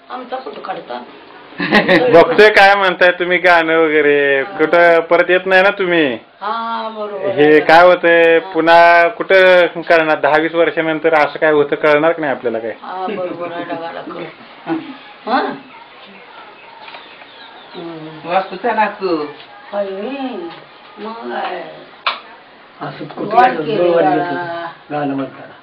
आमचा फोटो काढता बघतोय काय म्हणताय तुम्ही गाणं वगैरे कुठं परत येत नाही ना तुम्ही. हा बरोबर हे काय होतंय पुन्हा कुठं करणार 10-20 वर्षानंतर असं काय होतं कळणार की नाही आपल्याला काय. हा बरोबर आहे डगाला करू हा वास्तूचा नातू मग आहे असं कुठे गाणं म्हणताना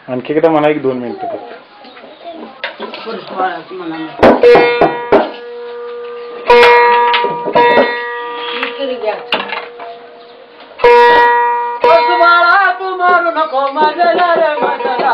आणखी एकदा म्हणा 1-2 मिनिटं फक्त. पुरुष बाळाचं म्हणा बाळा तू मारू नको माझला रे माझला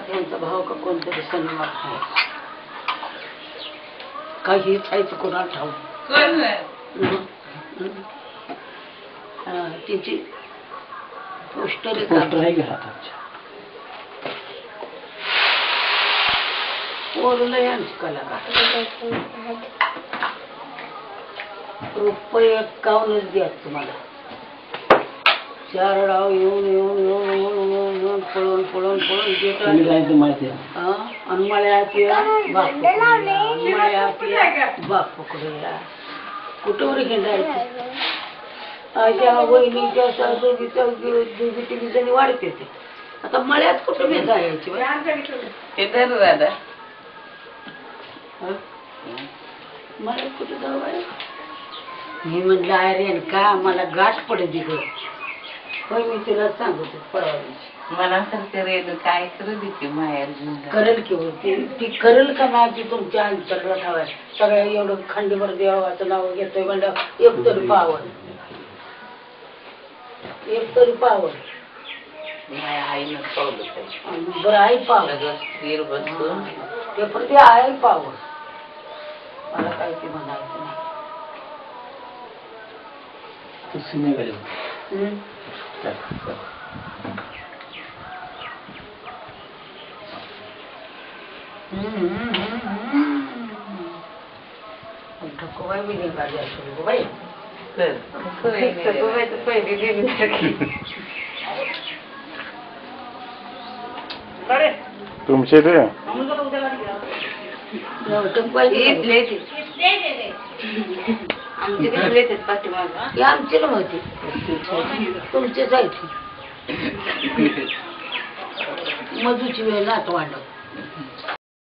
त्यांचा भाव का कोणतरी सन्मान आहे काही खायचं कोणाला ठाऊ त्यांची पोस्टर आहे घरात पोरलं यांची कलाकार ₹51 द्या तुम्हाला 4 डाव येऊन येऊन येऊन येऊन येऊन येऊन पळून पळून पळून माहिती आणि बाप पकडूया कुठवर घेणायचं आज्या वहिनीच्या सासूच्या 2-3 जणी वाढते ते आता मळ्यात कुठं मी जायची मळ्यात कुठं जाऊ बाय मी म्हणलं आर्यन का मला गाठ पडते ग होय मी तुला सांगतो परवा दिवशी मला सांगते रेणू काय करू देते माहेर करेल की होती ती करेल का नाही ती तुमच्या अंतर्गत हवाय सगळ्या एवढं खंडीभर देवाचं नाव घेतोय म्हणलं एक तरी पावर आईनं पावलं बरं आई पावर स्थिर बसून ते पण ते आहे पावर मला काय ते म्हणायचं नाही सिनेमा ठकोबाई मी निघाली असं बाई तर तुमचे ते आमची नव्हती तुमचीच आहे ती मधूची वेळ नात वांडव